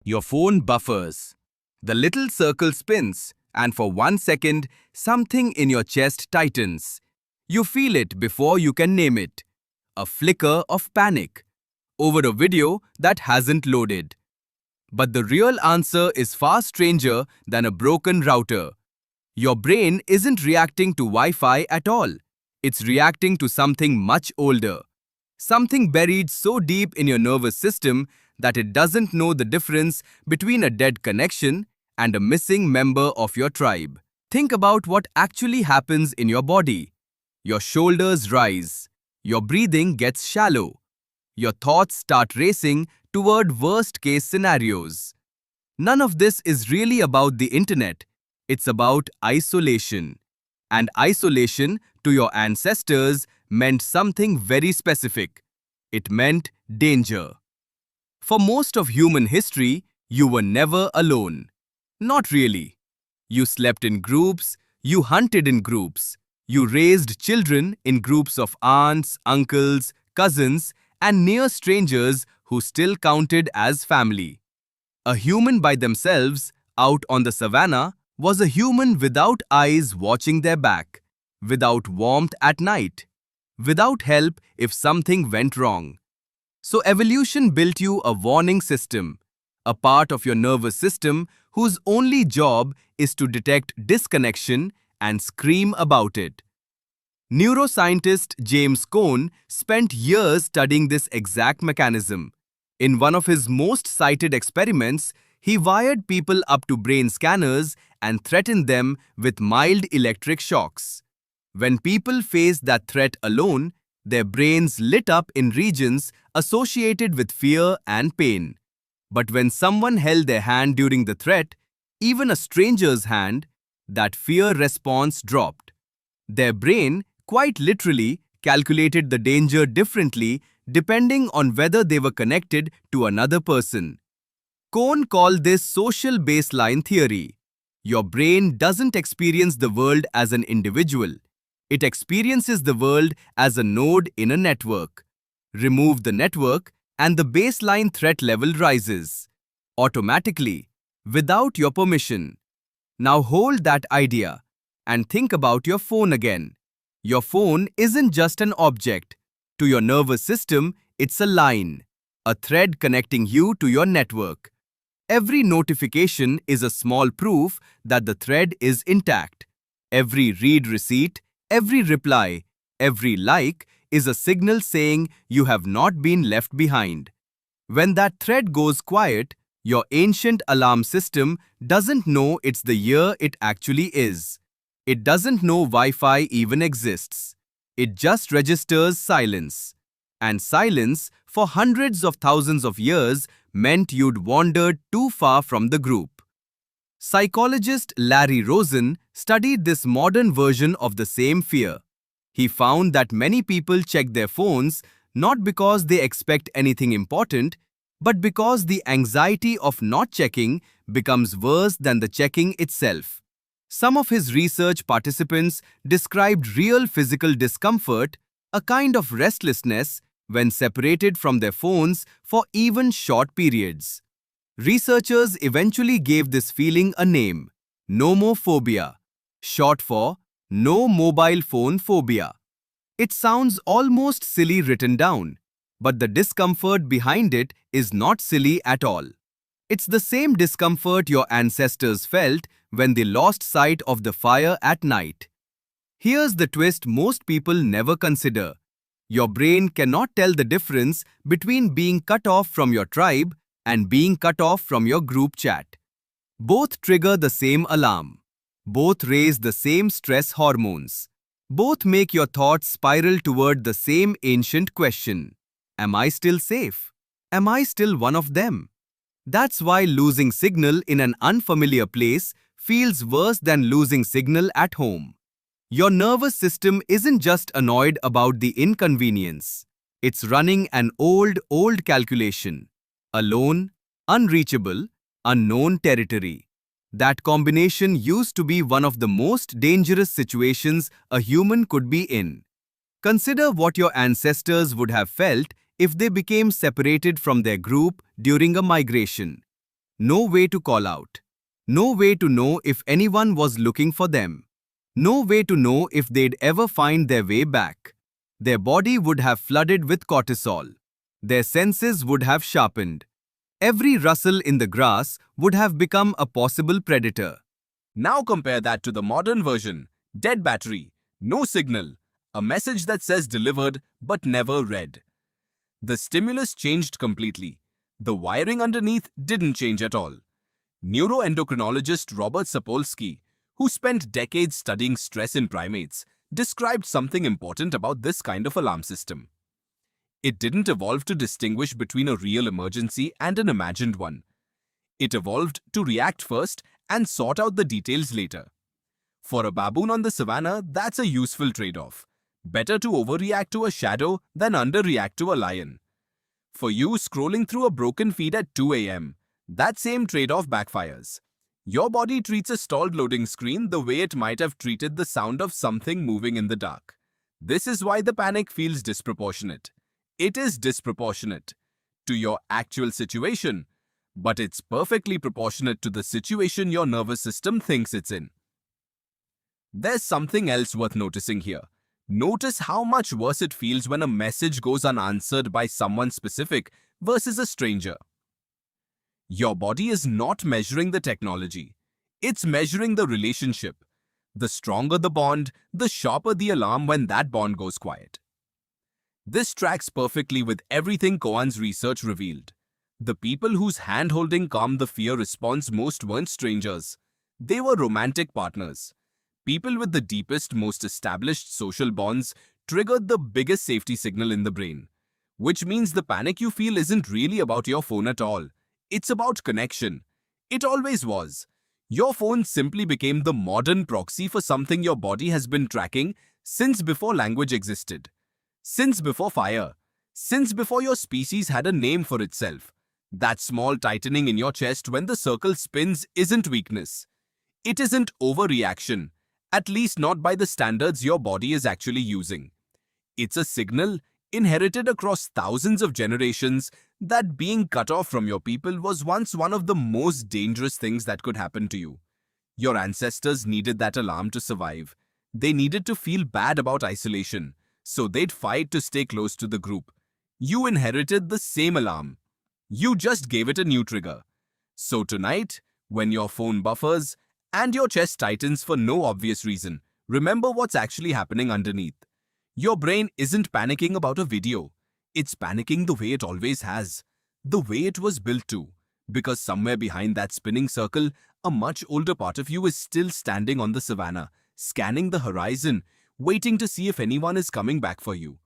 Your phone buffers. The little circle spins, and for 1 second, something in your chest tightens. You feel it before you can name it. A flicker of panic over a video that hasn't loaded. But the real answer is far stranger than a broken router. Your brain isn't reacting to Wi-Fi at all. It's reacting to something much older. Something buried so deep in your nervous system that it doesn't know the difference between a dead connection and a missing member of your tribe. Think about what actually happens in your body. Your shoulders rise. Your breathing gets shallow. Your thoughts start racing toward worst-case scenarios. None of this is really about the internet. It's about isolation. And isolation to your ancestors meant something very specific. It meant danger. For most of human history, you were never alone. Not really. You slept in groups, you hunted in groups, you raised children in groups of aunts, uncles, cousins, and near strangers who still counted as family. A human by themselves, out on the savannah, was a human without eyes watching their back, without warmth at night, without help if something went wrong. So evolution built you a warning system, a part of your nervous system whose only job is to detect disconnection and scream about it. Neuroscientist James Cone spent years studying this exact mechanism. In one of his most cited experiments, he wired people up to brain scanners and threatened them with mild electric shocks. When people faced that threat alone, their brains lit up in regions associated with fear and pain. But when someone held their hand during the threat, even a stranger's hand, that fear response dropped. Their brain, quite literally, calculated the danger differently depending on whether they were connected to another person. Cohn called this social baseline theory. Your brain doesn't experience the world as an individual. It experiences the world as a node in a network. Remove the network and the baseline threat level rises. Automatically, without your permission. Now hold that idea and think about your phone again. Your phone isn't just an object. To your nervous system, it's a line, a thread connecting you to your network. Every notification is a small proof that the thread is intact. Every read receipt, every reply, every like is a signal saying you have not been left behind. When that thread goes quiet, your ancient alarm system doesn't know it's the year it actually is. It doesn't know Wi-Fi even exists. It just registers silence. And silence, for hundreds of thousands of years, meant you'd wandered too far from the group. Psychologist Larry Rosen studied this modern version of the same fear. He found that many people check their phones not because they expect anything important, but because the anxiety of not checking becomes worse than the checking itself. Some of his research participants described real physical discomfort, a kind of restlessness, when separated from their phones for even short periods. Researchers eventually gave this feeling a name, nomophobia, short for no mobile phone phobia. It sounds almost silly written down, but the discomfort behind it is not silly at all. It's the same discomfort your ancestors felt when they lost sight of the fire at night. Here's the twist most people never consider. Your brain cannot tell the difference between being cut off from your tribe and being cut off from your group chat. Both trigger the same alarm. Both raise the same stress hormones. Both make your thoughts spiral toward the same ancient question. Am I still safe? Am I still one of them? That's why losing signal in an unfamiliar place feels worse than losing signal at home. Your nervous system isn't just annoyed about the inconvenience. It's running an old calculation. Alone, unreachable, unknown territory. That combination used to be one of the most dangerous situations a human could be in. Consider what your ancestors would have felt if they became separated from their group during a migration. No way to call out. No way to know if anyone was looking for them. No way to know if they'd ever find their way back. Their body would have flooded with cortisol. Their senses would have sharpened. Every rustle in the grass would have become a possible predator. Now compare that to the modern version. Dead battery, no signal, a message that says delivered but never read. The stimulus changed completely. The wiring underneath didn't change at all. Neuroendocrinologist Robert Sapolsky, who spent decades studying stress in primates, described something important about this kind of alarm system. It didn't evolve to distinguish between a real emergency and an imagined one. It evolved to react first and sort out the details later. For a baboon on the savannah, that's a useful trade-off. Better to overreact to a shadow than underreact to a lion. For you scrolling through a broken feed at 2 a.m., that same trade-off backfires. Your body treats a stalled loading screen the way it might have treated the sound of something moving in the dark. This is why the panic feels disproportionate. It is disproportionate to your actual situation, but it's perfectly proportionate to the situation your nervous system thinks it's in. There's something else worth noticing here. Notice how much worse it feels when a message goes unanswered by someone specific versus a stranger. Your body is not measuring the technology. It's measuring the relationship. The stronger the bond, the sharper the alarm when that bond goes quiet. This tracks perfectly with everything Cohen's research revealed. The people whose hand-holding calmed the fear response most weren't strangers. They were romantic partners. People with the deepest, most established social bonds triggered the biggest safety signal in the brain. Which means the panic you feel isn't really about your phone at all. It's about connection. It always was. Your phone simply became the modern proxy for something your body has been tracking since before language existed. Since before fire. Since before your species had a name for itself. That small tightening in your chest when the circle spins isn't weakness. It isn't overreaction. At least not by the standards your body is actually using. It's a signal, inherited across thousands of generations, that being cut off from your people was once one of the most dangerous things that could happen to you. Your ancestors needed that alarm to survive. They needed to feel bad about isolation, so they'd fight to stay close to the group. You inherited the same alarm. You just gave it a new trigger. So tonight, when your phone buffers, and your chest tightens for no obvious reason, remember what's actually happening underneath. Your brain isn't panicking about a video. It's panicking the way it always has. The way it was built to. Because somewhere behind that spinning circle, a much older part of you is still standing on the savannah, scanning the horizon, waiting to see if anyone is coming back for you.